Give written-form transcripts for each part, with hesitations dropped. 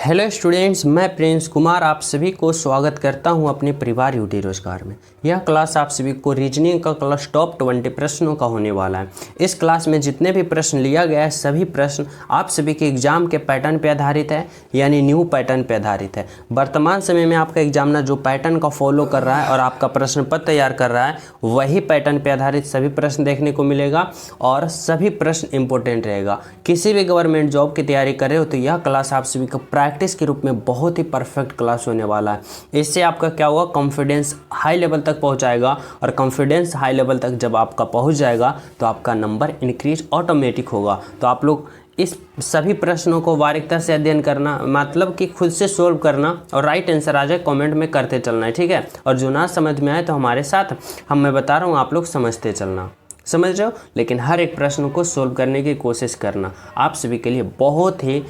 Hello students, मैं Prince Kumar आप सभी को स्वागत करता हूं अपने परिवार यूटी रोजगार में। यह क्लास आप सभी को रीजनिंग का क्लास टॉप 20 प्रश्नों का होने वाला है। इस क्लास में जितने भी प्रश्न लिया गया है सभी प्रश्न आप सभी के एग्जाम के पैटर्न पे आधारित है, यानी न्यू पैटर्न पे आधारित है। वर्तमान समय में आपका एग्जामिनर जो पैटर्न का फॉलो कर रहा है और आपका प्रश्न पत्र तैयार कर रहा है वही पैटर्न पे आधारित सभी प्रश्न देखने को मिलेगा और सभी प्रश्न इंपॉर्टेंट रहेगा। किसी भी गवर्नमेंट जॉब की तैयारी कर रहे हो तो यह क्लास आप सभी को प्रैक्टिस के रूप में बहुत ही परफेक्ट क्लास होने वाला है। इससे आपका क्या होगा, कॉन्फिडेंस हाई लेवल तक पहुंचाएगा और कॉन्फिडेंस हाई लेवल तक जब आपका पहुंच जाएगा तो आपका नंबर इंक्रीज ऑटोमेटिक होगा। तो आप लोग इस सभी प्रश्नों को बारीकता से अध्ययन करना, मतलब कि खुद से सोल्व करना और राइट आंसर आ जाए कमेंट में करते चलना है, ठीक है। और जो ना समझ में आए तो हमारे साथ मैं बता रहा हूँ आप लोग समझते चलना, समझ रहे हो। लेकिन हर एक प्रश्न को सोल्व करने की कोशिश करना, आप सभी के लिए बहुत ही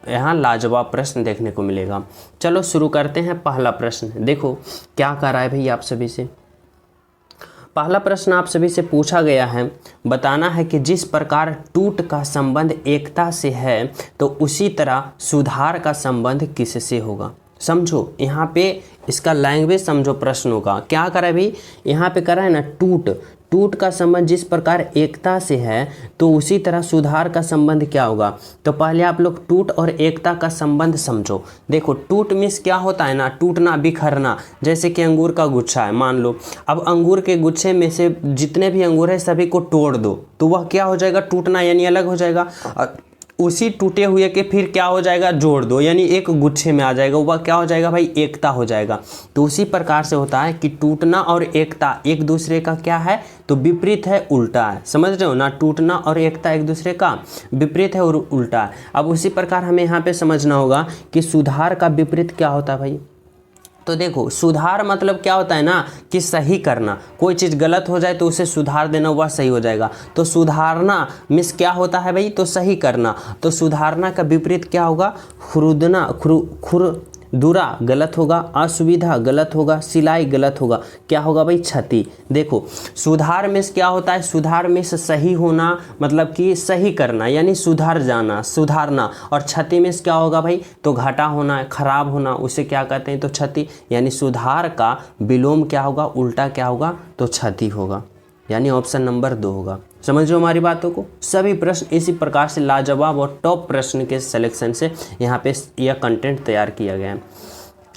यहाँ लाजवाब प्रश्न देखने को मिलेगा। चलो शुरू करते हैं। पहला प्रश्न देखो क्या कर रहा है भाई आप सभी से। पहला प्रश्न आप सभी से पूछा गया है, बताना है कि जिस प्रकार टूट का संबंध एकता से है तो उसी तरह सुधार का संबंध किससे होगा। समझो यहाँ पे इसका लैंग्वेज समझो प्रश्नों का। क्या करा है भाई, यहाँ पे करा है ना टूट का संबंध जिस प्रकार एकता से है तो उसी तरह सुधार का संबंध क्या होगा। तो पहले आप लोग टूट और एकता का संबंध समझो। देखो टूट मीन्स क्या होता है ना, टूटना, बिखरना। जैसे कि अंगूर का गुच्छा है, मान लो अब अंगूर के गुच्छे में से जितने भी अंगूर है सभी को तोड़ दो तो वह क्या हो जाएगा, टूटना, यानी अलग हो जाएगा। उसी टूटे हुए के फिर क्या हो जाएगा, जोड़ दो, यानी एक गुच्छे में आ जाएगा, वह क्या हो जाएगा भाई, एकता हो जाएगा। तो उसी प्रकार से होता है कि टूटना और एकता एक दूसरे का क्या है, तो विपरीत है, उल्टा है। समझ रहे हो ना, टूटना और एकता एक दूसरे का विपरीत है और उल्टा है। अब उसी प्रकार हमें यहाँ पे समझना होगा कि सुधार का विपरीत क्या होता है भाई। तो देखो सुधार मतलब क्या होता है ना कि सही करना, कोई चीज़ गलत हो जाए तो उसे सुधार देना, वह सही हो जाएगा। तो सुधारना मीन्स क्या होता है भाई, तो सही करना। तो सुधारना का विपरीत क्या होगा, खुरदुरा, दुरा गलत होगा, असुविधा गलत होगा, सिलाई गलत होगा, क्या होगा भाई, क्षति। देखो सुधार में क्या होता है, सुधार में सही होना मतलब कि सही करना, यानी सुधार जाना, सुधारना। और क्षति में क्या होगा भाई, तो घाटा होना, खराब होना, उसे क्या कहते हैं, तो क्षति। यानी सुधार का विलोम क्या होगा, उल्टा क्या होगा, तो क्षति होगा, यानी ऑप्शन नंबर 2 होगा। समझ लो हमारी बातों को। सभी प्रश्न इसी प्रकार से लाजवाब और टॉप प्रश्न के सिलेक्शन से यहाँ पे यह कंटेंट तैयार किया गया है।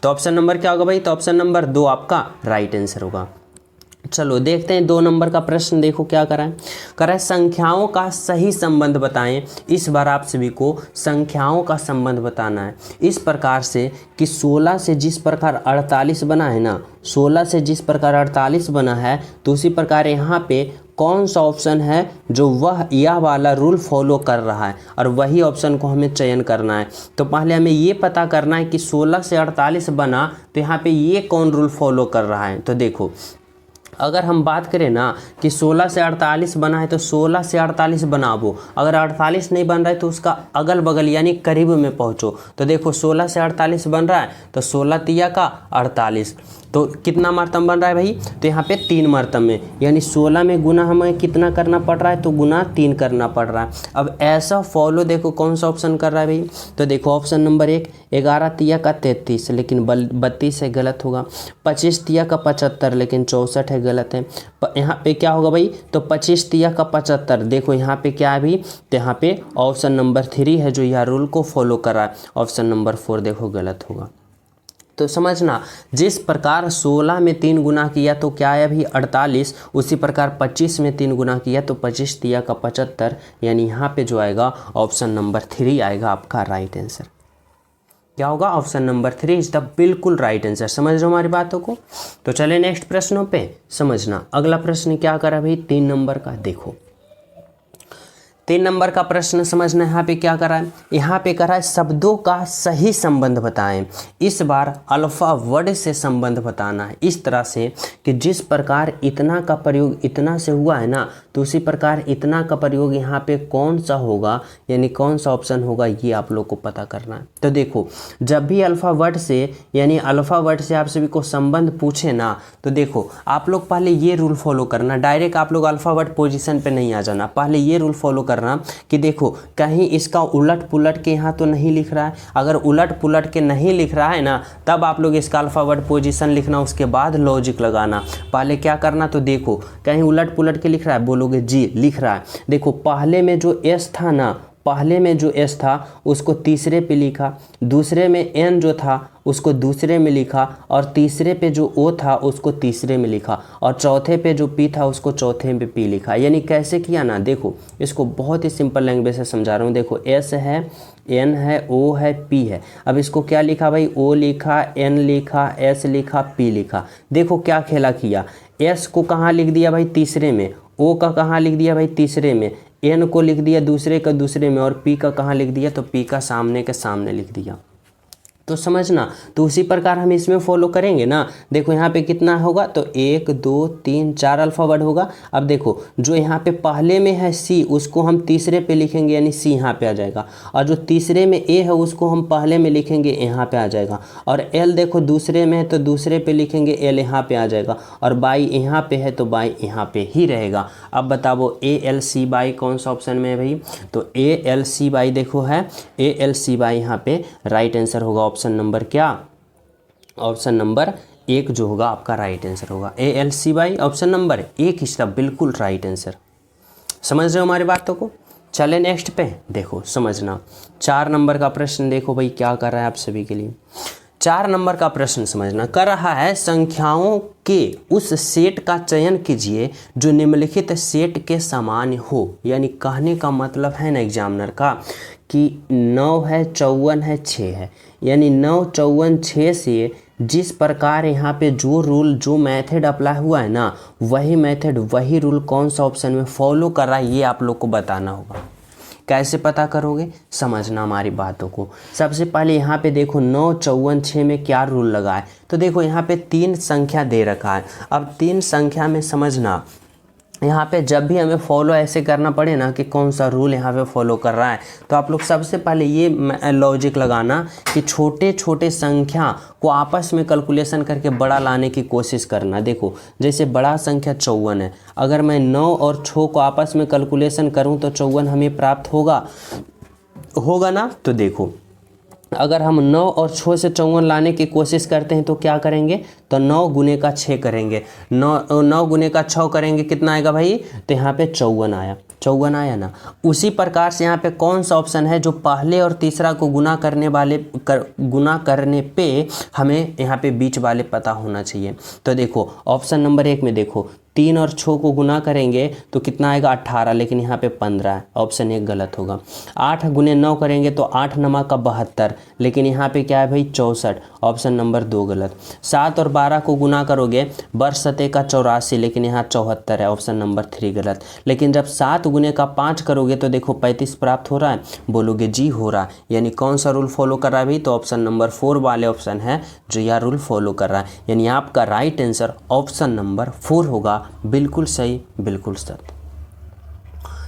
तो ऑप्शन नंबर क्या होगा भाई, तो ऑप्शन नंबर 2 आपका राइट आंसर होगा। चलो देखते हैं 2 नंबर का प्रश्न। देखो क्या करा है, संख्याओं का सही संबंध बताएं। इस बार आप सभी को संख्याओं का संबंध बताना है इस प्रकार से कि 16 से जिस प्रकार 48 बना है ना, 16 से जिस प्रकार 48 बना है तो उसी प्रकार यहाँ पे कौन सा ऑप्शन है जो यह वाला रूल फॉलो कर रहा है, और वही ऑप्शन को हमें चयन करना है। तो पहले हमें ये पता करना है कि 16 से 48 बना तो यहाँ पे ये कौन रूल फॉलो कर रहा है। तो देखो अगर हम बात करें ना कि 16 से 48 बना है तो 16 से 48 बनाओ, अगर 48 नहीं बन रहा है तो उसका अगल बगल यानी करीब में पहुंचो। तो देखो 16 से 48 बन रहा है तो 16 तिया का 48, तो कितना मरतब बन रहा है भाई, तो यहाँ पे 3 मरतब में, यानी 16 में गुना हमें कितना करना पड़ रहा है, तो गुना 3 करना पड़ रहा है। अब ऐसा फॉलो देखो कौन सा ऑप्शन कर रहा है भाई, तो देखो ऑप्शन नंबर 1 11 तिया का 33 लेकिन 32 है, गलत होगा। 25 तिया का 75 लेकिन 64 है, गलत है। यहाँ पे क्या होगा भाई, तो 25 तिया का 75, देखो यहाँ पे क्या है भाई, तो यहाँ पे ऑप्शन नंबर 3 है जो यह रूल को फॉलो कर रहा है। ऑप्शन नंबर 4 देखो गलत होगा। तो समझना जिस प्रकार 16 में 3 गुना किया तो क्या है अभी 48, उसी प्रकार 25 में 3 गुना किया तो 25 तिया का 75, यानी यहाँ पे जो आएगा ऑप्शन नंबर 3 आएगा आपका राइट आंसर। क्या होगा, ऑप्शन नंबर 3 इज द बिल्कुल राइट आंसर। समझ लो हमारी बातों को। तो चले नेक्स्ट प्रश्नों पे समझना। अगला प्रश्न क्या करा भाई, 3 नंबर का। देखो 3 नंबर का प्रश्न समझना, यहाँ पे क्या करा है, यहाँ पे करा है शब्दों का सही संबंध बताएं। इस बार अल्फा वर्ड से संबंध बताना है इस तरह से कि जिस प्रकार इतना का प्रयोग इतना से हुआ है ना, तो उसी प्रकार इतना का प्रयोग यहाँ पे कौन सा होगा, यानी कौन सा ऑप्शन होगा, ये आप लोग को पता करना है। तो देखो जब भी अल्फा वर्ड से यानी अल्फा वर्ड से आप सभी को संबंध पूछे ना, तो देखो आप लोग पहले ये रूल फॉलो करना, डायरेक्ट आप लोग अल्फा वर्ड पोजीशन पे नहीं आ जाना, पहले ये रूल फॉलो करना करना कि देखो कहीं इसका उलट पुलट के यहाँ तो नहीं लिख रहा है। अगर उलट पुलट के नहीं लिख रहा है ना, तब आप लोग इसका अल्फ़ाबेट पोजीशन लिखना, उसके बाद लॉजिक लगाना। पहले क्या करना, तो देखो कहीं उलट पुलट के लिख रहा है, बोलोगे जी लिख रहा है। देखो पहले में जो एस था ना, पहले में जो एस था उसको तीसरे पे लिखा, दूसरे में एन जो था उसको दूसरे में लिखा, और तीसरे पे जो ओ था उसको तीसरे में लिखा, और चौथे पे जो पी था उसको चौथे में पी लिखा। यानी कैसे किया ना, देखो इसको बहुत ही सिंपल लैंग्वेज से समझा रहा हूँ। देखो एस है, एन है, ओ है, पी है। अब इसको क्या लिखा भाई, ओ लिखा, एन लिखा, एस लिखा, पी लिखा। देखो क्या खेला किया, एस को कहाँ लिख दिया भाई, तीसरे में। ओ का कहाँ लिख दिया भाई, तीसरे में। एन को लिख दिया दूसरे का दूसरे में, और पी का कहाँ लिख दिया, तो पी का सामने के सामने लिख दिया। तो समझना, तो उसी प्रकार हम इसमें फॉलो करेंगे ना। देखो यहाँ पे कितना होगा, तो 1 2 3 4 अल्फ़ाबेट होगा। अब देखो जो यहाँ पे पहले में है सी, उसको हम तीसरे पे लिखेंगे, यानी सी यहाँ पे आ जाएगा। और जो तीसरे में ए है उसको हम पहले में लिखेंगे, यहाँ पे आ जाएगा। और एल देखो दूसरे में है तो दूसरे पे लिखेंगे, एल यहाँ पे आ जाएगा। और बाई यहाँ पे है तो बाई यहाँ पे ही रहेगा। अब बताओ ए एल सी बाई कौन सा ऑप्शन में है भाई, तो ए एल सी बाई देखो है, ए एल सी बाई यहाँ पे राइट आंसर होगा। ऑप्शन नंबर क्या, ऑप्शन नंबर 1 जो होगा आपका राइट आंसर होगा। A L C by option number 1 इसका बिल्कुल राइट आंसर। समझ रहे हो हमारी बातों को। चले नेक्स्ट पे, देखो समझना 4 नंबर का प्रश्न। देखो भाई क्या कर रहा है आप सभी के लिए। 4 नंबर का प्रश्न समझना, कर रहा है संख्याओं के उस सेट का चयन कीजिए जो निम्नलिखित सेट के समान हो। यानी कहने का मतलब है ना एग्जामिनर का कि 9 है, 54 है, 6 है। यानी 9 54 6 से जिस प्रकार यहाँ पे जो रूल जो मेथड अप्लाई हुआ है ना, वही मेथड वही रूल कौन सा ऑप्शन में फॉलो कर रहा है, ये आप लोग को बताना होगा। कैसे पता करोगे, समझना हमारी बातों को। सबसे पहले यहाँ पे देखो 9 54 6 में क्या रूल लगा है, तो देखो यहाँ पे 3 संख्या दे रखा है। अब 3 संख्या में समझना, यहाँ पे जब भी हमें फॉलो ऐसे करना पड़े ना कि कौन सा रूल यहाँ पे फॉलो कर रहा है, तो आप लोग सबसे पहले ये लॉजिक लगाना कि छोटे छोटे संख्या को आपस में कैलकुलेशन करके बड़ा लाने की कोशिश करना। देखो जैसे बड़ा संख्या 54 है, अगर मैं 9 और 6 को आपस में कैलकुलेशन करूँ तो 54 हमें प्राप्त होगा ना। तो देखो अगर हम 9 और 6 से 54 लाने की कोशिश करते हैं तो क्या करेंगे, तो 9 गुने का 6 करेंगे, 9 गुने का 6 करेंगे, कितना आएगा भाई, तो यहाँ पे 54 आया ना। उसी प्रकार से यहाँ पे कौन सा ऑप्शन है जो पहले और तीसरा को गुना करने पे हमें यहाँ पे बीच वाले पता होना चाहिए। तो देखो ऑप्शन नंबर 1 में देखो 3 और 6 को गुना करेंगे तो कितना आएगा 18, लेकिन यहाँ पे 15 है, ऑप्शन 1 गलत होगा। 8 गुने 9 करेंगे तो 8 9 का 72, लेकिन यहाँ पे क्या है भाई 64, ऑप्शन नंबर 2 गलत। 7 और 12 को गुना करोगे, वर्ष सते का 84, लेकिन यहाँ 74 है, ऑप्शन नंबर 3 गलत। लेकिन जब 7 गुने का 5 करोगे तो देखो 35 प्राप्त हो रहा है, बोलोगे जी हो रहा है। यानी कौन सा रूल फॉलो कर रहा है भाई, तो ऑप्शन नंबर 4 वाले ऑप्शन है जो यह रूल फॉलो कर रहा है। यानी आपका राइट आंसर ऑप्शन नंबर 4 होगा, बिल्कुल सही, बिल्कुल सत्य।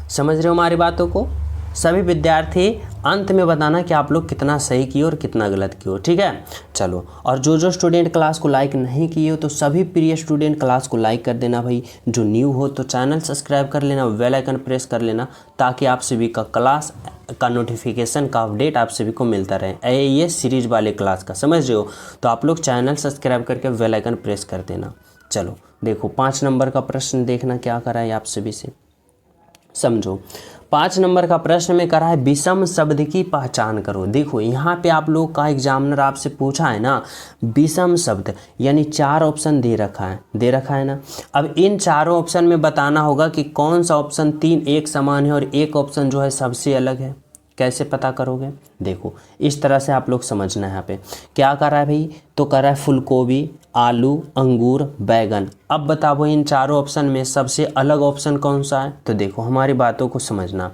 समझ रहे हो हमारी बातों को। सभी विद्यार्थी अंत में बताना कि आप लोग कितना सही किए और कितना गलत किए हो, ठीक है। चलो, और जो स्टूडेंट क्लास को लाइक नहीं किए हो तो सभी प्रिय स्टूडेंट क्लास को लाइक कर देना भाई। जो न्यू हो तो चैनल सब्सक्राइब कर लेना, बेल आइकन प्रेस कर लेना, ताकि आप सभी का क्लास का नोटिफिकेशन का अपडेट आप सभी को मिलता रहे। ये सीरीज वाले क्लास का, समझ रहे हो। तो आप लोग चैनल सब्सक्राइब करके बेल आइकन प्रेस कर देना। चलो देखो 5 नंबर का प्रश्न देखना क्या करा है आप सभी से, समझो। 5 नंबर का प्रश्न में करा है विषम शब्द की पहचान करो। देखो यहाँ पे आप लोग का एग्जामिनर आपसे पूछा है ना विषम शब्द, यानी 4 ऑप्शन दे रखा है ना। अब इन चारों ऑप्शन में बताना होगा कि कौन सा ऑप्शन 3 एक समान है और एक ऑप्शन जो है सबसे अलग है। कैसे पता करोगे, देखो इस तरह से आप लोग समझना है। यहाँ पे क्या कर रहा है भाई, तो कर रहा है फूलगोभी, आलू, अंगूर, बैगन। अब बताओ इन चारों ऑप्शन में सबसे अलग ऑप्शन कौन सा है। तो देखो हमारी बातों को समझना,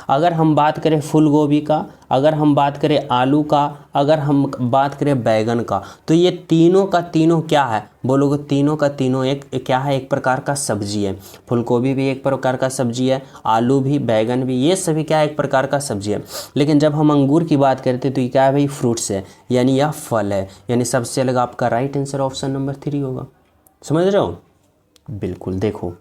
अगर हम बात करें फूलगोभी का, अगर हम बात करें आलू का, अगर हम बात करें बैगन का, तो ये तीनों का तीनों क्या है, बोलोगे तीनों का तीनों एक क्या है, एक प्रकार का सब्जी है। फूलगोभी भी एक प्रकार का सब्जी है, आलू भी, बैगन भी, ये सभी क्या है, एक प्रकार का सब्जी है। लेकिन जब हम अंगूर की बात करते हैं तो ये क्या है भाई, फ्रूट्स है, यानी यह फल है। यानी सबसे अलग आपका राइट आंसर ऑप्शन नंबर 3 होगा। समझ रहे हो, बिल्कुल। देखो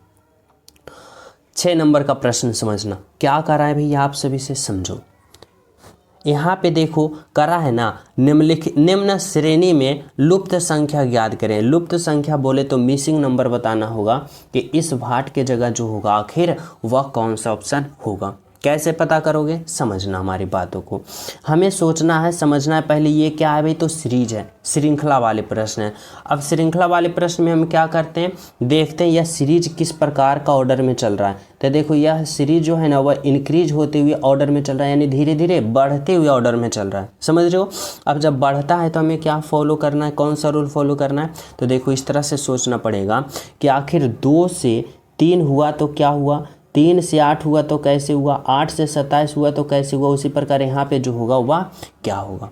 6 नंबर का प्रश्न समझना क्या करा है भैया, आप सभी से समझो। यहाँ पे देखो करा है ना, निम्न श्रेणी में लुप्त संख्या ज्ञात करें। लुप्त संख्या बोले तो मिसिंग नंबर बताना होगा कि इस भाट के जगह जो होगा आखिर वह कौन सा ऑप्शन होगा। कैसे पता करोगे, समझना हमारी बातों को, हमें सोचना है, समझना है। पहले ये क्या है भाई, तो सीरीज है, श्रृंखला वाले प्रश्न है। अब श्रृंखला वाले प्रश्न में हम क्या करते हैं, देखते हैं यह सीरीज किस प्रकार का ऑर्डर में चल रहा है। तो देखो यह सीरीज जो है ना वह इंक्रीज होते हुए ऑर्डर में चल रहा है, यानी धीरे धीरे बढ़ते हुए ऑर्डर में चल रहा है, समझ रहे हो। अब जब बढ़ता है तो हमें क्या फॉलो करना है, कौन सा रूल फॉलो करना है, तो देखो इस तरह से सोचना पड़ेगा कि आखिर 2 से 3 हुआ तो क्या हुआ, 3 से 8 हुआ तो कैसे हुआ, 8 से 27 हुआ तो कैसे हुआ, उसी प्रकार यहाँ पे जो होगा वह क्या होगा।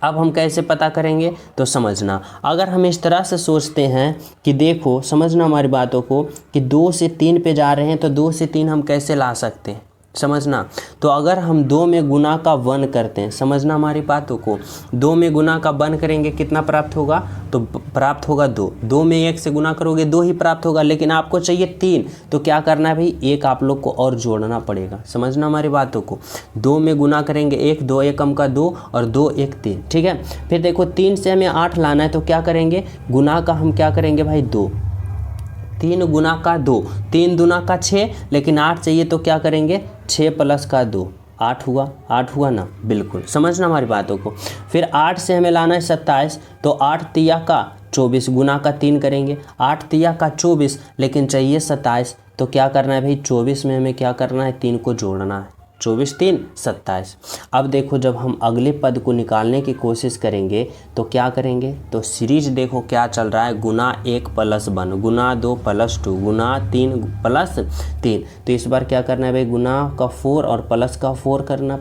अब हम कैसे पता करेंगे, तो समझना, अगर हम इस तरह से सोचते हैं कि देखो समझना हमारी बातों को कि 2 से 3 पे जा रहे हैं, तो 2 से 3 हम कैसे ला सकते हैं, समझना। तो अगर हम 2 में गुना का 1 करते हैं, समझना हमारी बातों को, 2 में गुना का 1 करेंगे कितना प्राप्त होगा, तो प्राप्त होगा 2। 2 में 1 से गुना करोगे 2 ही प्राप्त होगा, लेकिन आपको चाहिए 3, तो क्या करना है भाई, 1 आप लोग को और जोड़ना पड़ेगा, समझना हमारी बातों को। 2 में गुना करेंगे 1, 2 एकम का 2 और 2 1 3, ठीक है। फिर देखो 3 से हमें 8 लाना है, तो क्या करेंगे, गुना का हम क्या करेंगे भाई 2, 3 गुना का 2, 3 दुना का 6, लेकिन 8 चाहिए तो क्या करेंगे 6 प्लस का 2, 8 हुआ, 8 हुआ ना, बिल्कुल समझना हमारी बातों को। फिर 8 से हमें लाना है 27, तो 8 तिया का 24 गुना का 3 करेंगे, 8 तिया का 24, लेकिन चाहिए 27, तो क्या करना है भाई 24 में हमें क्या करना है, 3 को जोड़ना है, 24 3 27। अब देखो जब हम अगले पद को निकालने की कोशिश करेंगे तो क्या करेंगे, तो सीरीज देखो क्या चल रहा है, गुना 1 प्लस 1, गुना 2 प्लस 2, गुना 3 प्लस 3। तो इस बार क्या करना है भाई, गुना का 4 और प्लस का 4 करना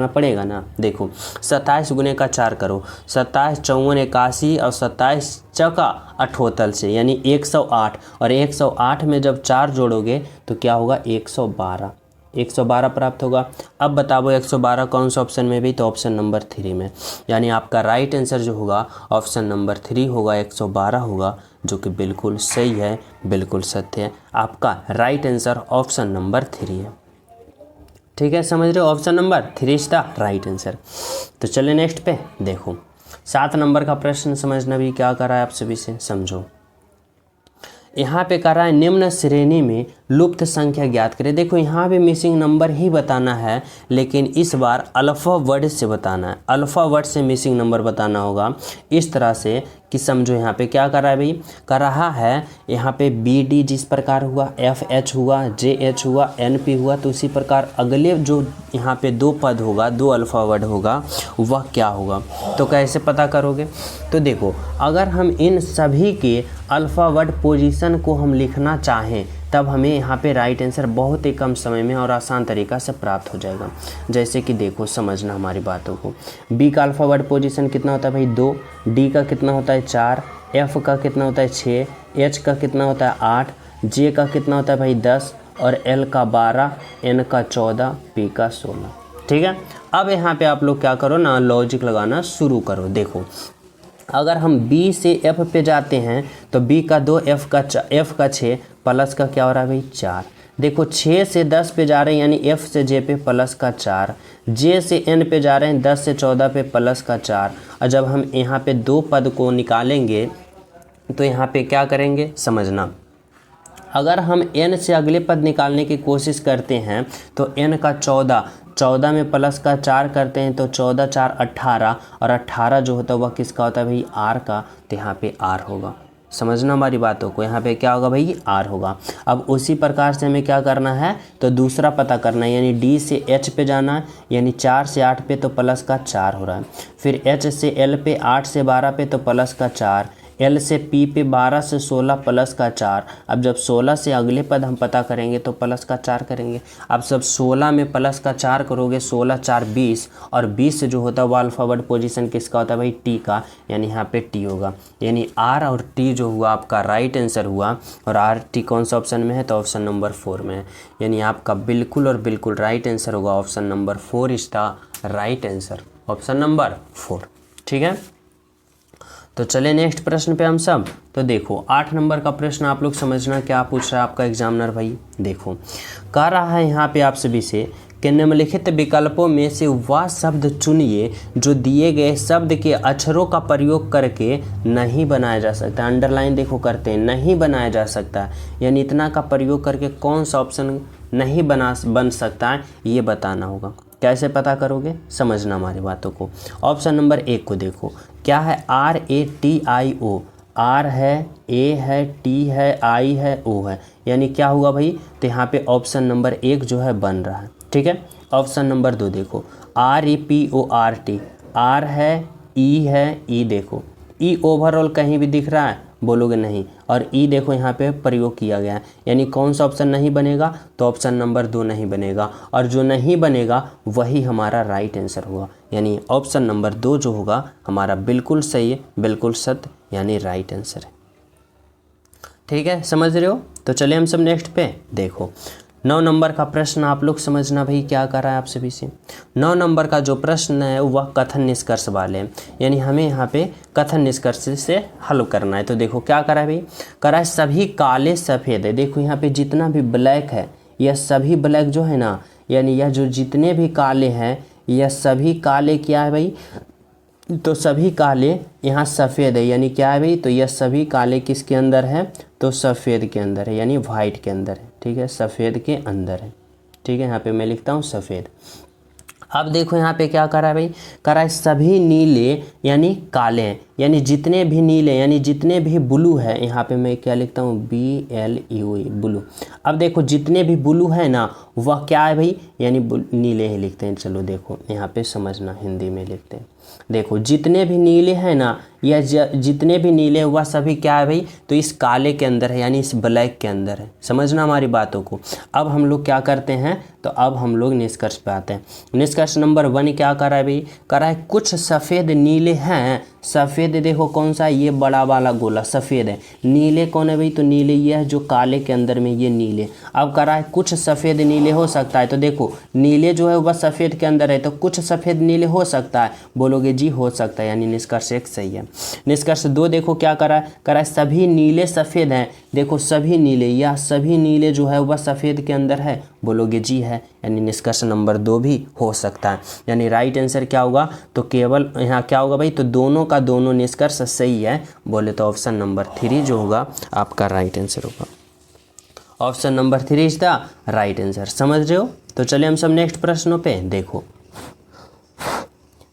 पड़ेगा ना। देखो 27 गुने का 4 करो, 27 54 81 और 27 चौका 78 से यानी 108, और 108 में जब 4 जोड़ोगे तो क्या होगा 112 प्राप्त होगा। अब बताओ 112 कौन सा ऑप्शन में भी, तो ऑप्शन नंबर 3 में, यानी आपका राइट आंसर जो होगा ऑप्शन नंबर 3 होगा, 112 होगा, जो कि बिल्कुल सही है, बिल्कुल सत्य है। आपका राइट आंसर ऑप्शन नंबर 3 है, ठीक है, समझ रहे हो, option number 3 is the right answer. तो चलिए नेक्स्ट पे देखो, 7 नंबर का प्रश्न समझना भी क्या कर रहा है, आप सभी से समझो। यहाँ पे कर रहा है निम्न श्रेणी में लुप्त संख्या ज्ञात करें। देखो यहाँ पे मिसिंग नंबर ही बताना है, लेकिन इस बार अल्फ़ा वर्ड से बताना है, अल्फ़ा वर्ड से मिसिंग नंबर बताना होगा। इस तरह से कि समझो यहाँ पे क्या कर रहा है भाई, कर रहा है यहाँ पे बी डी जिस प्रकार हुआ, एफ एच हुआ, जे एच हुआ, एन पी हुआ, तो उसी प्रकार अगले जो यहाँ पे 2 पद होगा, 2 अल्फ़ा वर्ड होगा, वह क्या होगा। तो कैसे पता करोगे, तो देखो अगर हम इन सभी के अल्फ़ा वर्ड पोजीशन को हम लिखना चाहें, तब हमें यहाँ पे राइट आंसर बहुत ही कम समय में और आसान तरीक़ा से प्राप्त हो जाएगा। जैसे कि देखो समझना हमारी बातों को, बी का अल्फ़ा वर्ड पोजीशन कितना होता है भाई 2, डी का कितना होता है 4, एफ का कितना होता है 6, एच का कितना होता है 8, जे का कितना होता है भाई 10, और एल का 12, एन का 14, पी का 16, ठीक है। अब यहाँ पे आप लोग क्या करो ना, लॉजिक लगाना शुरू करो। देखो अगर हम B से F पे जाते हैं तो B का 2, F का 6, प्लस का क्या हो रहा है भाई 4। देखो 6 से 10 पे जा रहे हैं, यानी F से J पे प्लस का 4, J से N पे जा रहे हैं 10 से 14 पे प्लस का 4। और जब हम यहाँ पे 2 पद को निकालेंगे तो यहाँ पे क्या करेंगे, समझना, अगर हम n से अगले पद निकालने की कोशिश करते हैं तो n का 14 में प्लस का 4 करते हैं तो 14 4 18, और 18 जो होता है वह किसका होता है भाई r का, तो यहाँ पे r होगा। समझना हमारी बातों को, यहाँ पे क्या होगा भाई r होगा। अब उसी प्रकार से हमें क्या करना है, तो दूसरा पता करना है, यानी d से h पे जाना है, यानी 4 से 8 पे तो प्लस का 4 हो रहा है, फिर h से l पे 8 से 12 पे तो प्लस का 4, L से P पे 12 से 16 प्लस का 4। अब जब 16 से अगले पद हम पता करेंगे तो प्लस का 4 करेंगे। अब सब 16 में प्लस का 4 करोगे, 16 4 20, और 20 जो होता है वो अल्फ़ाबेट पोजीशन किसका होता है भाई T का, यानी यहाँ पे T होगा। यानी R और T जो हुआ आपका राइट आंसर हुआ, और R T कौन सा ऑप्शन में है, तो ऑप्शन नंबर 4 में है। यानी आपका बिल्कुल और बिल्कुल राइट आंसर होगा option number 4 is the right answer, option number 4, ठीक है। तो चले नेक्स्ट प्रश्न पे हम सब। तो देखो 8 नंबर का प्रश्न आप लोग समझना क्या पूछ रहा है आपका एग्जामिनर भाई। देखो कह रहा है यहाँ पे आप सभी से कि निम्नलिखित विकल्पों में से वह शब्द चुनिए जो दिए गए शब्द के अक्षरों का प्रयोग करके नहीं बनाया जा सकता। अंडरलाइन देखो करते हैं, नहीं बनाया जा सकता, यानी इतना का प्रयोग करके कौन सा ऑप्शन नहीं बन सकता है ये बताना होगा। कैसे पता करोगे, समझना हमारी बातों को। ऑप्शन नंबर 1 को देखो, क्या है RATIO, R है, A है, T है, I है, O है, यानी क्या हुआ भाई, तो यहाँ पे ऑप्शन नंबर 1 जो है बन रहा है। ठीक है। ऑप्शन नंबर 2 देखो, REPORT, R है, E है, E देखो, E ओवरऑल कहीं भी दिख रहा है, बोलोगे नहीं, और E देखो यहाँ पे प्रयोग किया गया है, यानी कौन सा ऑप्शन नहीं बनेगा, तो ऑप्शन नंबर 2 नहीं बनेगा, और जो नहीं बनेगा वही हमारा राइट आंसर होगा, यानी ऑप्शन नंबर 2 जो होगा हमारा बिल्कुल सही है, बिल्कुल सत्य, यानी राइट आंसर है। ठीक है, समझ रहे हो। तो चलिए हम सब नेक्स्ट पे देखो 9 नंबर का प्रश्न आप लोग समझना भाई क्या कर रहा है आप सभी से। 9 नंबर का जो प्रश्न है वह कथन निष्कर्ष वाले हैं, यानी हमें यहाँ पे कथन निष्कर्ष से हल करना है। तो देखो क्या करा है भाई, करा है सभी काले सफ़ेद है। देखो यहाँ पे जितना भी ब्लैक है यह सभी ब्लैक जो है ना, यानी यह जो जितने भी काले हैं यह सभी काले क्या है भाई, तो सभी काले यहाँ सफ़ेद है, यानी क्या है भाई, तो यह सभी काले किसके अंदर है, तो सफ़ेद के अंदर है, यानी वाइट के अंदर है। ठीक है, सफ़ेद के अंदर है। ठीक है, यहाँ पे मैं लिखता हूँ सफ़ेद। अब देखो यहाँ पे क्या करा है भाई, करा है सभी नीले यानी काले हैं, यानी जितने भी नीले यानी जितने भी ब्लू है, यहाँ पे मैं क्या लिखता हूँ BLUE ब्लू। अब देखो जितने भी ब्लू है ना वह क्या है भाई, यानी नीले ही लिखते हैं। चलो देखो यहाँ पे समझना, हिंदी में लिखते हैं। देखो जितने भी नीले हैं ना, या जितने भी नीले वह सभी क्या है भाई, तो इस काले के अंदर है, यानी इस ब्लैक के अंदर है। समझना हमारी बातों को। अब हम लोग क्या करते हैं, तो अब हम लोग निष्कर्ष पे आते हैं। निष्कर्ष नंबर 1 क्या करा है भाई, करा है कुछ सफ़ेद नीले हैं। सफ़ेद देखो कौन सा है, ये बड़ा वाला गोला सफ़ेद है। नीले कौन है भाई, तो नीले ये है जो काले के अंदर में, ये नीले। अब करा है कुछ सफ़ेद नीले हो सकता है, तो देखो नीले जो है वह सफ़ेद के अंदर है, तो कुछ सफ़ेद नीले हो सकता है, बोलोगे जी हो सकता है, यानी निष्कर्ष 1 सही है। निष्कर्ष 2 देखो क्या करा है सभी नीले सफ़ेद हैं। देखो सभी नीले, या सभी नीले जो है वह सफ़ेद के अंदर है, बोलोगे जी है, यानी निष्कर्ष नंबर 2 भी हो सकता है। यानी राइट आंसर क्या होगा, तो केवल यहाँ क्या होगा भाई, तो दोनों का दोनों निष्कर्ष सही है, बोले तो ऑप्शन नंबर 3 जो होगा आपका राइट आंसर होगा। Option number 3 is the right answer. समझ रहे हो। तो चलिए हम सब नेक्स्ट प्रश्नों पे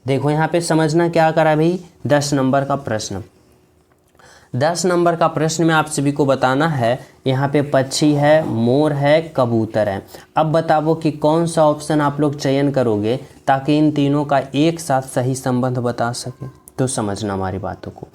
देखो यहाँ पे समझना क्या करा भाई, 10 नंबर का प्रश्न। 10 नंबर का प्रश्न में आप सभी को बताना है, यहाँ पे पक्षी है, मोर है, कबूतर है। अब बताओ कि कौन सा ऑप्शन आप लोग चयन करोगे ताकि इन तीनों का एक साथ सही संबंध बता सके। तो समझना हमारी बातों को।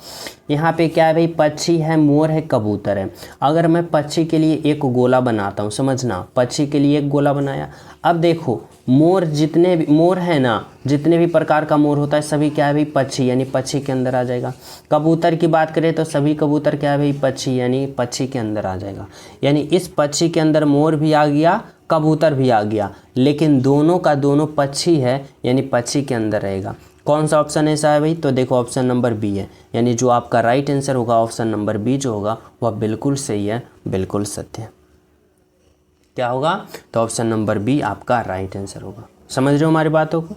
यहाँ पे क्या है भाई, पक्षी है, मोर है, कबूतर है। अगर मैं पक्षी के लिए एक गोला बनाता हूँ, समझना, पक्षी के लिए एक गोला बनाया। अब देखो मोर, जितने भी मोर है ना, जितने भी प्रकार का मोर होता है सभी क्या है भाई, पक्षी, यानी पक्षी के अंदर आ जाएगा। कबूतर की बात करें तो सभी कबूतर क्या है भाई, पक्षी, यानी पक्षी के अंदर आ जाएगा। यानी इस पक्षी के अंदर मोर भी आ गया, कबूतर भी आ गया, लेकिन दोनों का दोनों पक्षी है, यानी पक्षी के अंदर रहेगा। कौन सा ऑप्शन ऐसा है भाई, तो देखो ऑप्शन नंबर बी है, यानी जो आपका राइट आंसर होगा ऑप्शन नंबर बी जो होगा वह बिल्कुल सही है, बिल्कुल सत्य है। क्या होगा, तो ऑप्शन नंबर बी आपका राइट आंसर होगा। समझ रहे हो हमारी बातों को।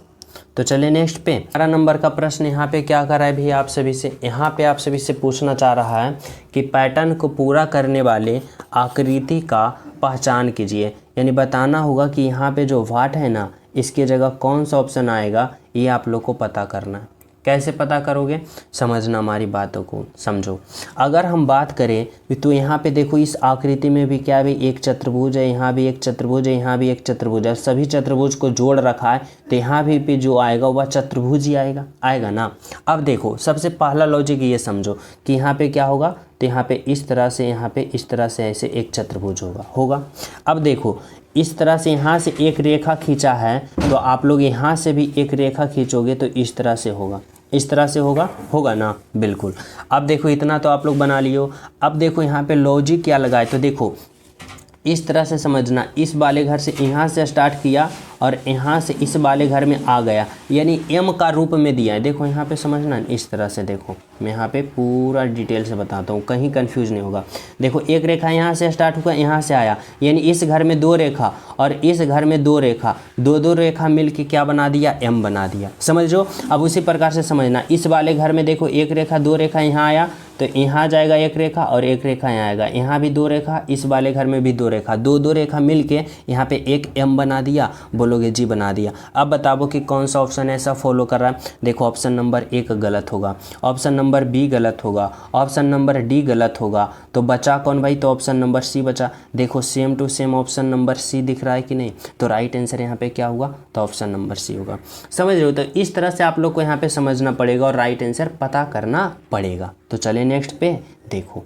तो चलिए नेक्स्ट पे 12 नंबर का प्रश्न यहाँ पे क्या कर रहा है भैया आप सभी से, यहाँ पे आप सभी से पूछना चाह रहा है कि पैटर्न को पूरा करने वाले आकृति का पहचान कीजिए। यानी बताना होगा कि यहाँ पे जो वाट है ना, इसकी जगह कौन सा ऑप्शन आएगा, ये आप लोग को पता करना है। कैसे पता करोगे, समझना हमारी बातों को, समझो। अगर हम बात करें तो यहाँ पे देखो इस आकृति में भी क्या है, एक चतुर्भुज है, यहाँ भी एक चतुर्भुज है, यहाँ भी एक चतुर्भुज है, सभी चतुर्भुज को जोड़ रखा है, तो यहाँ भी पे जो आएगा वह चतुर्भुज ही आएगा ना। अब देखो सबसे पहला लॉजिक ये समझो कि यहाँ पे क्या होगा, तो यहाँ पे इस तरह से, यहाँ पे इस तरह से ऐसे एक चतुर्भुज होगा। अब देखो इस तरह से यहाँ से एक रेखा खींचा है, तो आप लोग यहाँ से भी एक रेखा खींचोगे तो इस तरह से होगा, इस तरह से होगा ना, बिल्कुल। अब देखो इतना तो आप लोग बना लियो। अब देखो यहाँ पे लॉजिक क्या लगाए, तो देखो इस तरह से समझना, इस वाले घर से यहाँ से स्टार्ट किया और यहाँ से इस वाले घर में आ गया, यानी m का रूप में दिया है। देखो यहाँ पे समझना, इस तरह से देखो, मैं यहाँ पे पूरा डिटेल से बताता हूँ, कहीं कंफ्यूज नहीं होगा। देखो एक रेखा यहाँ से स्टार्ट हुआ, यहाँ से आया, यानी इस घर में 2 रेखा और इस घर में 2 रेखा, दो रेखा मिल के क्या बना दिया, m बना दिया। समझो। अब उसी प्रकार से समझना, इस वाले घर में देखो 1 रेखा 2 रेखा यहाँ आया तो यहाँ जाएगा 1 रेखा और 1 रेखा यहाँ आएगा, यहाँ भी 2 रेखा, इस वाले घर में भी 2 रेखा, दो रेखा मिल के यहाँ पे एक m बना दिया। बोलोगे जी बना दिया। अब बताओ कि कौन सा ऑप्शन ऐसा फॉलो कर रहा है। देखो ऑप्शन नंबर 1 गलत होगा, ऑप्शन नंबर बी गलत होगा, ऑप्शन नंबर डी गलत होगा, तो बचा कौन भाई, तो ऑप्शन नंबर सी बचा। देखो same to same option number C दिख रहा है कि नहीं, तो राइट आंसर यहाँ पे क्या होगा, तो ऑप्शन नंबर सी होगा। समझ रहे हो। तो इस तरह से आप लोग को यहाँ पे समझना पड़ेगा और राइट आंसर पता करना पड़ेगा। तो चलिए नेक्स्ट पे देखो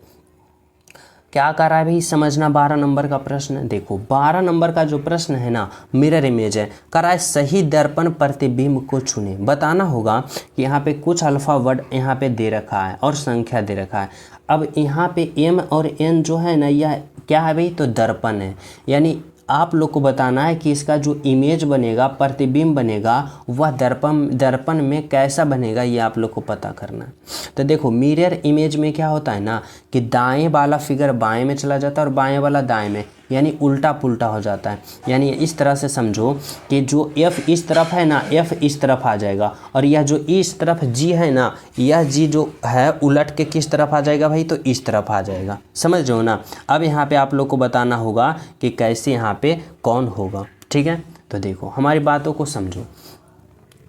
क्या कर रहा है भाई, समझना। 12 नंबर का प्रश्न देखो, 12 नंबर का जो प्रश्न है ना, मिरर इमेज है, कर रहा है सही दर्पण प्रतिबिंब को चुने। बताना होगा कि यहाँ पे कुछ अल्फा वर्ड यहाँ पे दे रखा है और संख्या दे रखा है। अब यहाँ पे m और n जो है ना, यह क्या है भाई, तो दर्पण है। यानी आप लोग को बताना है कि इसका जो इमेज बनेगा, प्रतिबिंब बनेगा, वह दर्पण में कैसा बनेगा, ये आप लोग को पता करना है। तो देखो मिरर इमेज में क्या होता है ना, कि दाएं वाला फिगर बाएं में चला जाता है और बाएं वाला दाएं में, यानी उल्टा पुल्टा हो जाता है। यानी इस तरह से समझो कि जो f इस तरफ है ना, f इस तरफ आ जाएगा, और यह जो इस तरफ g है ना, यह g जो है उलट के किस तरफ आ जाएगा भाई, तो इस तरफ आ जाएगा। समझ रहे हो ना। अब यहाँ पे आप लोग को बताना होगा कि कैसे यहाँ पे कौन होगा, ठीक है। तो देखो हमारी बातों को समझो।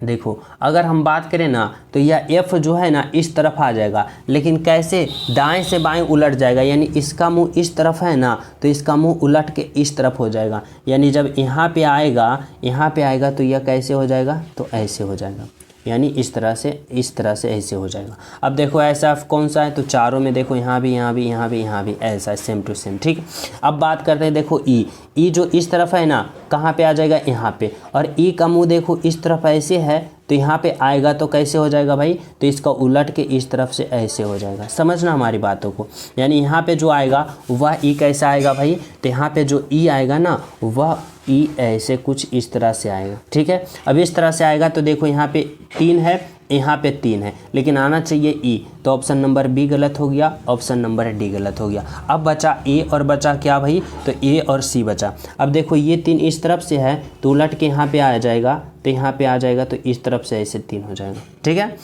देखो अगर हम बात करें ना, तो यह f जो है ना इस तरफ आ जाएगा, लेकिन कैसे, दाएं से बाएं उलट जाएगा। यानी इसका मुंह इस तरफ है ना, तो इसका मुंह उलट के इस तरफ हो जाएगा। यानी जब यहाँ पे आएगा तो यह कैसे हो जाएगा, तो ऐसे हो जाएगा। यानी इस तरह से ऐसे हो जाएगा। अब देखो ऐसा कौन सा है, तो चारों में देखो, यहाँ भी ऐसा सेम टू सेम, ठीक। अब बात करते हैं, देखो ई जो इस तरफ है ना, कहाँ पे आ जाएगा, यहाँ पे, और ई का मुंह देखो इस तरफ ऐसे है, तो यहाँ पे आएगा तो कैसे हो जाएगा भाई, तो इसका उलट के इस तरफ से ऐसे हो जाएगा। समझना हमारी बातों को। यानी यहाँ पे जो आएगा वह ई कैसा आएगा भाई, तो यहाँ पे जो ई आएगा ना, वह ई ऐसे कुछ इस तरह से आएगा, ठीक है। अब इस तरह से आएगा तो देखो यहाँ पे 3 है, यहाँ पे 3 है, लेकिन आना चाहिए ई, तो ऑप्शन नंबर बी गलत हो गया, ऑप्शन नंबर डी गलत हो गया। अब बचा ए और बचा क्या भाई, तो ए और सी बचा। अब देखो ये 3 इस तरफ से है, तो उलट के यहाँ पे आ जाएगा, तो यहाँ पे आ जाएगा, तो इस तरफ से ऐसे 3 हो जाएगा, ठीक है।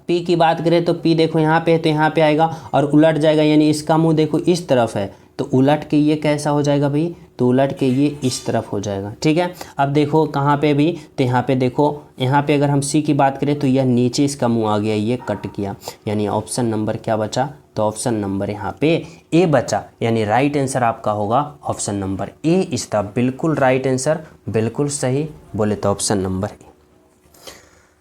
पी की बात करें तो पी देखो यहाँ पे है, तो यहाँ पे आएगा और उलट जाएगा, यानी इसका मुंह देखो इस तरफ है, तो उलट के ये कैसा हो जाएगा भाई, तो उलट के ये इस तरफ हो जाएगा, ठीक है। अब देखो कहाँ पे भी, तो यहाँ पे देखो, यहाँ पे अगर हम सी की बात करें तो यह नीचे इसका मुंह आ गया, ये कट किया, यानी ऑप्शन नंबर क्या बचा, तो ऑप्शन नंबर यहाँ पे ए बचा। यानी राइट आंसर आपका होगा option number A is the बिल्कुल राइट आंसर, बिल्कुल सही बोले तो ऑप्शन नंबर ए।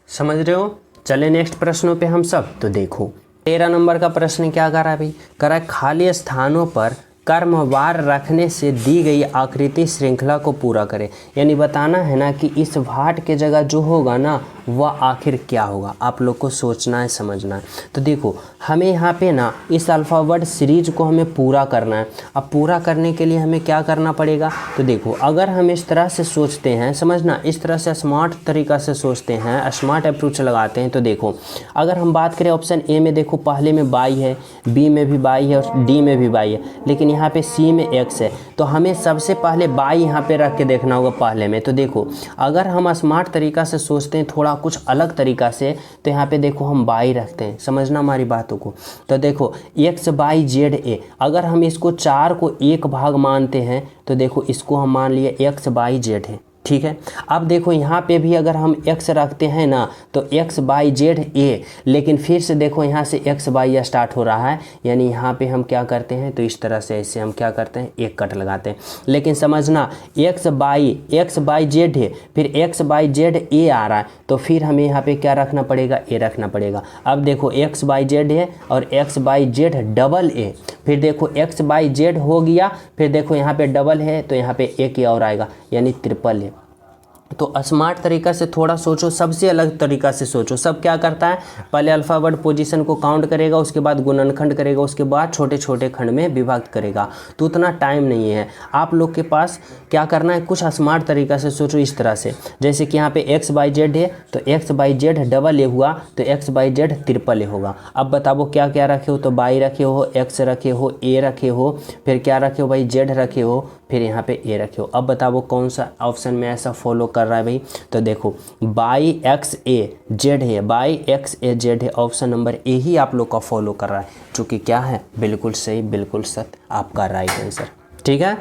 समझ रहे हो। चले नेक्स्ट प्रश्नों पे हम सब। तो देखो 13 नंबर का प्रश्न क्या कर रहा है भाई, कर रहा है खाली स्थानों पर क्रमवार रखने से दी गई आकृति श्रृंखला को पूरा करें। यानी बताना है ना कि इस वाट के जगह जो होगा ना, वह आखिर क्या होगा, आप लोग को सोचना है, समझना है। तो देखो हमें यहाँ पे ना इस अल्फ़ावर्ड सीरीज को हमें पूरा करना है। अब पूरा करने के लिए हमें क्या करना पड़ेगा, तो देखो अगर हम इस तरह से सोचते हैं, समझना, इस तरह से स्मार्ट तरीक़ा से सोचते हैं, स्मार्ट अप्रोच लगाते हैं, तो देखो अगर हम बात करें ऑप्शन ए में, देखो पहले में बाई है, बी में भी बाई है और डी में भी बाई है, लेकिन यहाँ पे सी में एक्स है, तो हमें सबसे पहले बाई यहाँ पे रख के देखना होगा पहले में। तो देखो अगर हम स्मार्ट तरीक़ा से सोचते हैं, थोड़ा कुछ अलग तरीक़ा से, तो यहाँ पे देखो हम बाई रखते हैं, समझना हमारी बातों को। तो देखो एक्स बाई जेड ए, अगर हम इसको 4 को 1 भाग मानते हैं, तो देखो इसको हम मान लिए एक्स बाई जेड है, ठीक है। अब देखो यहाँ पे भी अगर हम x रखते हैं ना, तो x बाई जेड ए, लेकिन फिर से देखो यहाँ से x बाई स्टार्ट हो रहा है, यानी यहाँ पे हम क्या करते हैं, तो इस तरह से ऐसे हम क्या करते हैं, एक कट लगाते हैं। लेकिन समझना x बाई जेड है, फिर x बाई जेड ए आ रहा है, तो फिर हमें यहाँ पे क्या रखना पड़ेगा, ए रखना पड़ेगा। अब देखो x बाई जेड है और x by Z double A, फिर देखो x बाई जेड हो गया, फिर देखो यहाँ पे डबल है, तो यहाँ पे एक और आएगा, यानी ट्रिपल है। तो स्मार्ट तरीका से थोड़ा सोचो, सबसे अलग तरीका से सोचो। सब क्या करता है, पहले अल्फ़ाबेट पोजीशन को काउंट करेगा, उसके बाद गुणनखंड करेगा, उसके बाद छोटे छोटे खंड में विभक्त करेगा। तो उतना टाइम नहीं है आप लोग के पास। क्या करना है, कुछ स्मार्ट तरीका से सोचो इस तरह से, जैसे कि यहाँ पे एक्स बाई जेड है तो x by Z double A हुआ तो x by Z triple A होगा। अब बताओ क्या क्या रखे हो, तो बाई रखे हो, एक्स रखे हो, ए रखे हो, फिर क्या रखे हो भाई, जेड रखे हो, फिर यहाँ पे ए रखे हो। अब बताओ कौन सा ऑप्शन में ऐसा फॉलो कर रहा है भाई, तो देखो बाई एक्स ए जेड है, बाई एक्स ए जेड है, ऑप्शन नंबर ए ही आप लोग का फॉलो कर रहा है, जो कि क्या है, बिल्कुल सही, बिल्कुल सत्य, आपका राइट आंसर। ठीक है,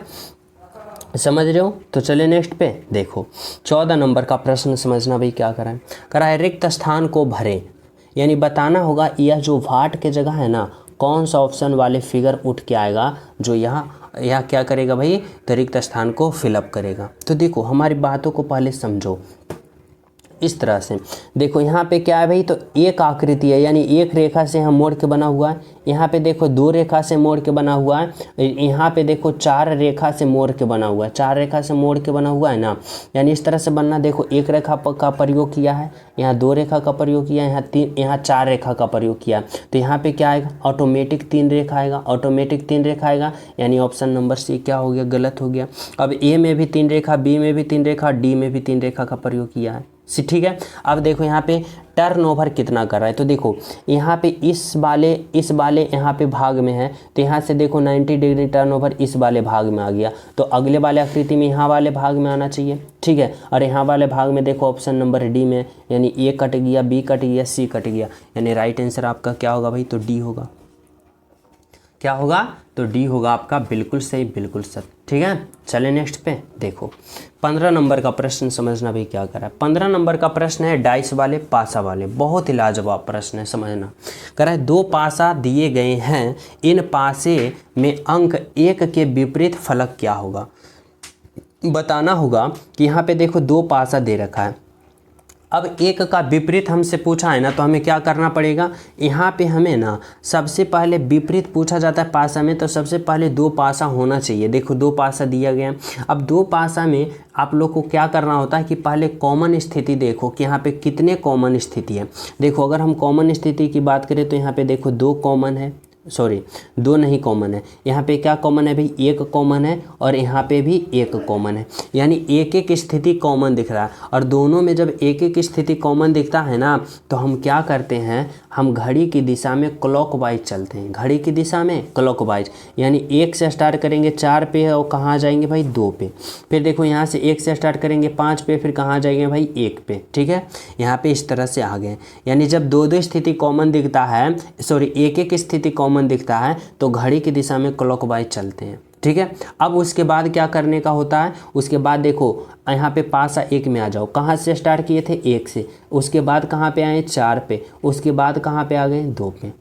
समझ रहे हो। तो चलिए नेक्स्ट पे देखो, 14 नंबर का प्रश्न समझना भाई क्या करा है, रिक्त स्थान को भरे, यानी बताना होगा यह जो वाट के जगह है ना, कौन सा ऑप्शन वाले फिगर उठ के आएगा जो यहाँ क्या करेगा भाई, तो रिक्त स्थान को फिलअप करेगा। तो देखो हमारी बातों को पहले समझो इस तरह से। देखो यहाँ पे क्या है भाई, तो एक आकृति है, यानी एक रेखा से हम मोड़ के बना हुआ है। यहाँ पे देखो दो रेखा से मोड़ के बना हुआ है। यहाँ पे देखो चार रेखा से मोड़ के बना हुआ है, चार रेखा से मोड़ के बना हुआ है ना, यानी इस तरह से बनना। देखो एक रेखा का प्रयोग किया है, यहाँ दो रेखा का प्रयोग किया है, यहाँ तीन, यहाँ चार रेखा का प्रयोग किया। तो यहाँ पे क्या आएगा, ऑटोमेटिक तीन रेखा आएगा, ऑटोमेटिक तीन रेखा आएगा, यानी ऑप्शन नंबर सी क्या हो गया, गलत हो गया। अब ए में भी तीन रेखा, बी में भी तीन रेखा, डी में भी तीन रेखा का प्रयोग किया है। ठीक है, अब देखो यहाँ पे टर्नओवर कितना कर रहा है, तो देखो यहाँ पे इस वाले यहाँ पे भाग में है, तो यहाँ से देखो 90 डिग्री टर्नओवर इस वाले भाग में आ गया, तो अगले वाले आकृति में यहाँ वाले भाग में आना चाहिए। ठीक है, और यहाँ वाले भाग में देखो ऑप्शन नंबर डी में, यानी ए कट गया, बी कट गया, सी कट गया, यानी राइट आंसर आपका क्या होगा भाई, तो डी होगा। क्या होगा, तो डी होगा आपका, बिल्कुल सही, बिल्कुल सही। ठीक है, चले नेक्स्ट पे देखो, 15 नंबर का प्रश्न समझना भाई क्या करा है। 15 नंबर का प्रश्न है डाइस वाले पासा वाले, बहुत ही लाजवाब प्रश्न है, समझना। कह रहा है दो पासा दिए गए हैं, इन पासे में अंक एक के विपरीत फलक क्या होगा। बताना होगा कि यहाँ पे देखो दो पासा दे रखा है, अब एक का विपरीत हमसे पूछा है ना, तो हमें क्या करना पड़ेगा, यहाँ पे हमें ना सबसे पहले विपरीत पूछा जाता है पासा में, तो सबसे पहले दो पासा होना चाहिए। देखो दो पासा दिया गया, अब दो पासा में आप लोग को क्या करना होता है कि पहले कॉमन स्थिति देखो कि यहाँ पे कितने कॉमन स्थिति है। देखो अगर हम कॉमन स्थिति की बात करें तो यहाँ पे देखो दो कॉमन है, सॉरी दो नहीं कॉमन है, यहाँ पे क्या कॉमन है भाई, एक कॉमन है, और यहाँ पे भी एक कॉमन है, यानी एक एक स्थिति कॉमन दिख रहा है। और दोनों में जब एक एक स्थिति कॉमन दिखता है ना, तो हम क्या करते हैं, हम घड़ी की दिशा में क्लॉकवाइज चलते हैं, घड़ी की दिशा में क्लॉकवाइज, यानी एक से स्टार्ट करेंगे 4 पे और कहाँ जाएंगे भाई 2 पे, फिर देखो यहाँ से एक से स्टार्ट करेंगे 5 पे, फिर कहाँ जाएंगे भाई 1 पे। ठीक है, यहाँ पे इस तरह से आ गए, यानी जब दो दो स्थिति कॉमन दिखता है, सॉरी एक एक स्थिति कॉमन दिखता है, तो घड़ी की दिशा में क्लॉकवाइज चलते हैं। ठीक है, अब उसके बाद क्या करने का होता है, उसके बाद देखो यहाँ पे पासा एक में आ जाओ, कहाँ से स्टार्ट किए थे 1 से, उसके बाद कहाँ पे आए 4 पे, उसके बाद कहाँ पे आ गए 2 पे।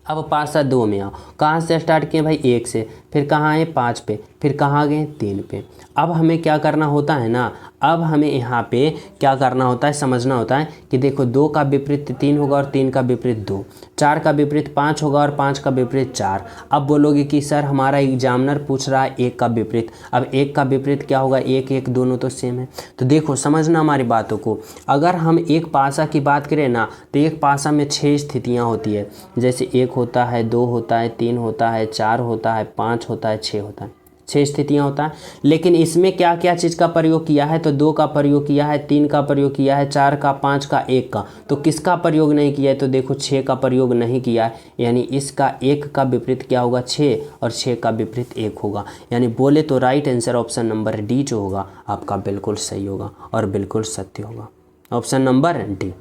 अब पासा 2 में आओ, कहाँ से स्टार्ट किए भाई 1 से, फिर कहाँ आए 5 पे, फिर कहाँ गए 3 पे। अब हमें क्या करना होता है ना, अब हमें यहाँ पे क्या करना होता है, समझना होता है कि देखो 2 का विपरीत 3 होगा और 3 का विपरीत 2, 4 का विपरीत 5 होगा और 5 का विपरीत 4। अब बोलोगे कि सर हमारा एग्जामिनर पूछ रहा है 1 का विपरीत, अब 1 का विपरीत क्या होगा, 1 1 दोनों तो सेम है। तो देखो समझना हमारी बातों को, अगर हम एक पासा की बात करें ना, तो एक पासा में 6 स्थितियाँ होती है, जैसे 1 होता है, 2 होता है, 3 होता है, 4 होता है, 5 होता है, 6 होता है, 6 स्थितियाँ होता है। लेकिन इसमें क्या क्या चीज़ का प्रयोग किया है, तो 2 का प्रयोग किया है, 3 का प्रयोग किया है, 4 का, 5 का, 1 का, तो किसका प्रयोग नहीं किया है, तो देखो 6 का प्रयोग नहीं किया है, यानी इसका 1 का विपरीत क्या होगा 6, और 6 का विपरीत 1 होगा, यानी बोले तो right answer option number D जो होगा आपका बिल्कुल सही होगा और बिल्कुल सत्य होगा, ऑप्शन नंबर डी।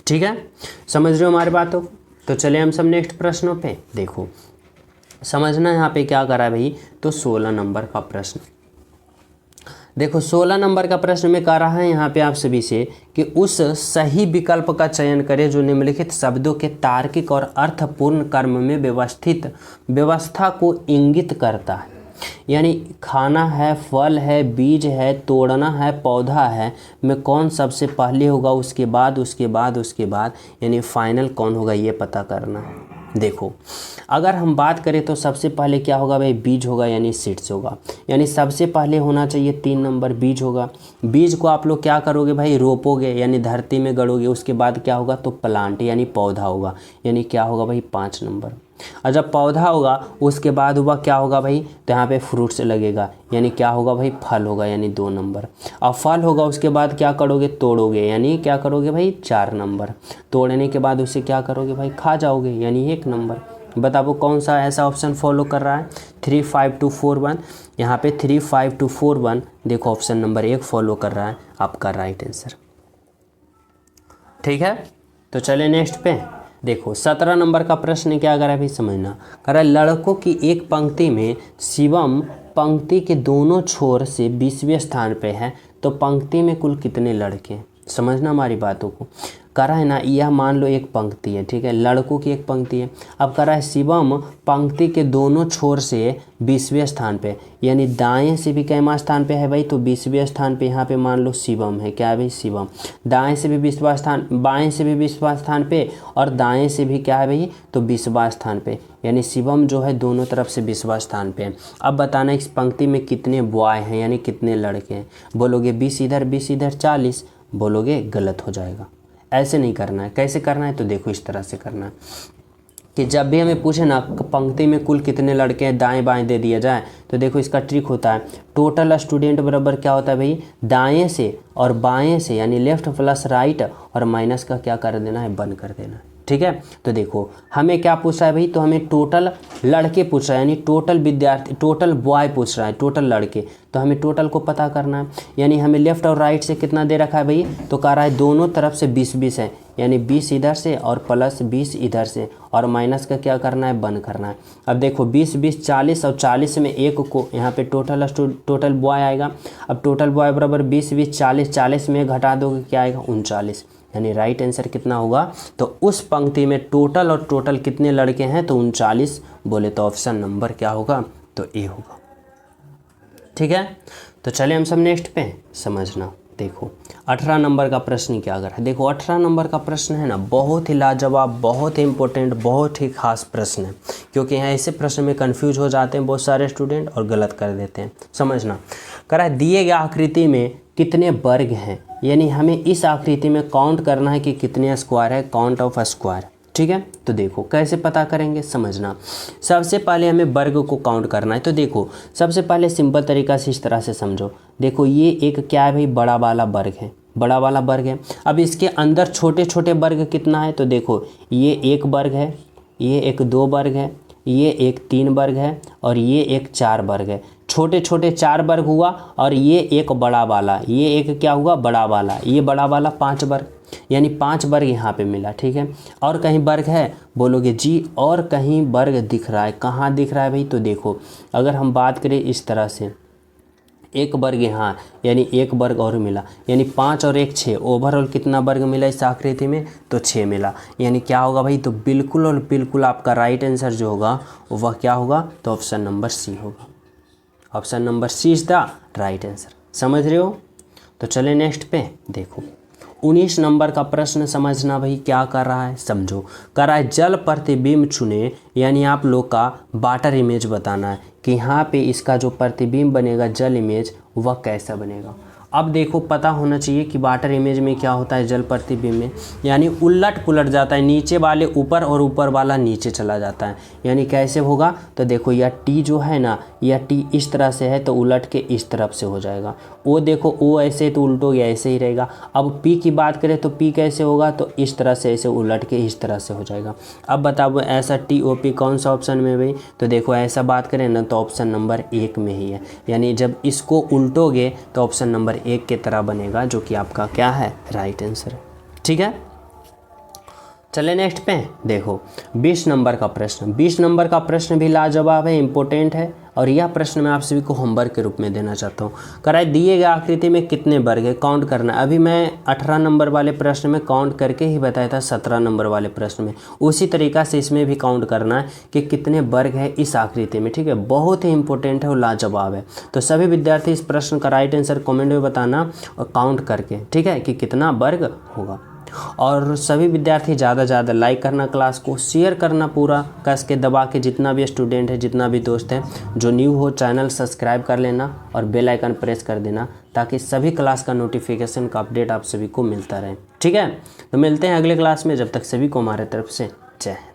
ठीक है, समझ रहे हो हमारी बातों को। तो चले हम सब नेक्स्ट प्रश्नों पे देखो, समझना यहाँ पे क्या करा है भाई, तो 16 नंबर का प्रश्न देखो। 16 नंबर का प्रश्न में कह रहा है यहाँ पे आप सभी से कि उस सही विकल्प का चयन करें जो निम्नलिखित शब्दों के तार्किक और अर्थपूर्ण कर्म में व्यवस्थित व्यवस्था को इंगित करता है, यानी खाना है, फल है, बीज है, तोड़ना है, पौधा है, में कौन सबसे पहले होगा, उसके बाद उसके बाद उसके बाद, यानी फाइनल कौन होगा ये पता करना है। देखो अगर हम बात करें तो सबसे पहले क्या होगा भाई, बीज होगा यानी सीड्स होगा, यानी सबसे पहले होना चाहिए 3 नंबर बीज होगा। बीज को आप लोग क्या करोगे भाई, रोपोगे यानी धरती में गड़ोगे, उसके बाद क्या होगा तो प्लांट यानी पौधा होगा, यानी क्या होगा भाई 5 नंबर। और जब पौधा होगा उसके बाद हुआ क्या होगा भाई, तो यहाँ पे फ्रूट्स लगेगा यानी क्या होगा भाई फल होगा यानी 2 नंबर। और फल होगा उसके बाद क्या करोगे, तोड़ोगे यानी क्या करोगे भाई 4 नंबर। तोड़ने के बाद उसे क्या करोगे भाई, खा जाओगे यानी 1 नंबर। बताओ कौन सा ऐसा ऑप्शन फॉलो कर रहा है, 3, 5, 2, 4, 1। यहाँ पे 3, 5, 2, 4, 1 देखो ऑप्शन नंबर 1 फॉलो कर रहा है आपका राइट आंसर। ठीक है, तो चले नेक्स्ट पे। देखो 17 नंबर का प्रश्न क्या कर रहा है भाई, समझना। कह रहा है लड़कों की एक पंक्ति में शिवम पंक्ति के दोनों छोर से 20वें स्थान पे है, तो पंक्ति में कुल कितने लड़के हैं। समझना हमारी बातों को। कह रहा है ना, यह मान लो एक पंक्ति है, ठीक है, लड़कों की एक पंक्ति है। अब कह रहा है शिवम पंक्ति के दोनों छोर से 20वें स्थान पे, यानी दाएं से भी कैमा स्थान पे है भाई, तो 20वें स्थान पे यहाँ पे मान लो शिवम है। क्या है भाई, शिवम। दाएं से भी 20वां स्थान, बाएं से भी 20वां स्थान पे, और दाएं से भी क्या है भाई, तो 20वां स्थान पे, यानी शिवम जो है दोनों तरफ से 20वां स्थान पे है। अब बताना इस पंक्ति में कितने बॉय हैं यानी कितने लड़के हैं। बोलोगे 20 इधर 20 इधर 40, बोलोगे गलत हो जाएगा। ऐसे नहीं करना है। कैसे करना है, तो देखो इस तरह से करना है कि जब भी हमें पूछे ना पंक्ति में कुल कितने लड़के हैं, दाएं बाएं दे दिया जाए, तो देखो इसका ट्रिक होता है, टोटल स्टूडेंट बराबर क्या होता है भाई, दाएं से और बाएं से यानी लेफ्ट प्लस राइट, और माइनस का क्या कर देना है, बंद कर देना है। ठीक है, तो देखो हमें क्या पूछ रहा है भाई, तो हमें टोटल लड़के पूछ रहा है, यानी टोटल विद्यार्थी, टोटल बॉय पूछ रहा है, टोटल लड़के। तो हमें टोटल को पता करना है, यानी हमें लेफ्ट और राइट से कितना दे रखा है भाई, तो कह रहा है दोनों तरफ से 20-20 है, यानी 20 इधर से और प्लस 20 इधर से, और माइनस का क्या करना है, बंद करना है। अब देखो 20 20 40, और 40 में एक को यहाँ पे टोटल बॉय आएगा। अब टोटल बॉय बराबर 20 20 40, 40 में घटा दोगे क्या आएगा, 39, यानी राइट आंसर कितना होगा, तो उस पंक्ति में टोटल और टोटल कितने लड़के हैं, तो 39 बोले, तो ऑप्शन नंबर क्या होगा, तो ए होगा। ठीक है, तो चले हम सब नेक्स्ट पे समझना। देखो 18 नंबर का प्रश्न क्या कर रहा है। देखो 18 नंबर का प्रश्न है ना, बहुत ही लाजवाब, बहुत ही इंपॉर्टेंट, बहुत ही खास प्रश्न है, क्योंकि यहाँ ऐसे प्रश्न में कंफ्यूज हो जाते हैं बहुत सारे स्टूडेंट और गलत कर देते हैं। समझना, कह रहा है दिए गए आकृति में कितने वर्ग हैं, यानी हमें इस आकृति में काउंट करना है कि कितने स्क्वायर है, काउंट ऑफ स्क्वायर। ठीक है, तो देखो कैसे पता करेंगे, समझना। सबसे पहले हमें वर्ग को काउंट करना है, तो देखो सबसे पहले सिंपल तरीका से इस तरह से समझो। देखो ये एक क्या है भाई, बड़ा वाला वर्ग है, बड़ा वाला वर्ग है। अब इसके अंदर छोटे छोटे वर्ग कितना है, तो देखो ये 1 वर्ग है, ये एक 2 वर्ग है, ये एक 3 वर्ग है, और ये एक 4 वर्ग है। छोटे छोटे 4 वर्ग हुआ, और ये एक बड़ा वाला, ये एक क्या हुआ, बड़ा वाला, ये बड़ा वाला 5 वर्ग, यानी 5 वर्ग यहाँ पे मिला। ठीक है, और कहीं वर्ग है, बोलोगे जी और कहीं वर्ग दिख रहा है। कहाँ दिख रहा है भाई, तो देखो अगर हम बात करें इस तरह से, 1 वर्ग यहाँ, यानी 1 वर्ग और मिला, यानी 5 और 1 6, ओवरऑल कितना वर्ग मिला इस आकृति में, तो 6 मिला। यानी क्या होगा भाई, तो बिल्कुल और बिल्कुल आपका राइट आंसर जो होगा वह क्या होगा, तो ऑप्शन नंबर सी होगा। Option number C is the right answer. समझ रहे हो, तो चले नेक्स्ट पे। देखो 19 नंबर का प्रश्न समझना भाई, क्या कर रहा है, समझो। कर रहा है जल प्रतिबिंब चुने, यानी आप लोग का वाटर इमेज बताना है कि यहाँ पे इसका जो प्रतिबिंब बनेगा जल इमेज वह कैसा बनेगा। अब देखो पता होना चाहिए कि वाटर इमेज में क्या होता है, जल प्रतिबिंब में यानी उलट पुलट जाता है, नीचे वाले ऊपर और ऊपर वाला नीचे चला जाता है। यानी कैसे होगा, तो देखो यह टी जो है ना, यह टी इस तरह से है तो उलट के इस तरफ से हो जाएगा। ओ देखो ओ ऐसे तो उल्टो गया, ऐसे ही रहेगा। अब पी की बात करें तो पी कैसे होगा, तो इस तरह से ऐसे उलट के इस तरह से हो जाएगा। अब बताओ ऐसा टी ओ पी कौन सा ऑप्शन में भाई, तो देखो ऐसा बात करें ना तो ऑप्शन नंबर 1 में ही है। यानी जब इसको उल्टोगे तो ऑप्शन नंबर 1 के तरह बनेगा, जो कि आपका क्या है, राइट आंसर। ठीक है, चले नेक्स्ट पे। देखो 20 नंबर का प्रश्न, 20 नंबर का प्रश्न भी लाजवाब है, इंपॉर्टेंट है, और यह प्रश्न मैं आप सभी को होमवर्क के रूप में देना चाहता हूँ। कराए दिए गए आकृति में कितने वर्ग है, काउंट करना। अभी मैं 18 नंबर वाले प्रश्न में काउंट करके ही बताया था 17 नंबर वाले प्रश्न में, उसी तरीक़ा से इसमें भी काउंट करना है कि कितने वर्ग है इस आकृति में। ठीक है, बहुत ही इंपॉर्टेंट है और लाजवाब है। तो सभी विद्यार्थी इस प्रश्न का राइट आंसर कॉमेंट में बताना और काउंट करके, ठीक है, कि कितना वर्ग होगा। और सभी विद्यार्थी ज़्यादा ज़्यादा लाइक करना, क्लास को शेयर करना पूरा कस के दबा के, जितना भी स्टूडेंट है, जितना भी दोस्त है जो न्यू हो, चैनल सब्सक्राइब कर लेना और बेल आइकन प्रेस कर देना ताकि सभी क्लास का नोटिफिकेशन का अपडेट आप सभी को मिलता रहे। ठीक है, तो मिलते हैं अगले क्लास में, जब तक सभी को हमारे तरफ से जय हिंद।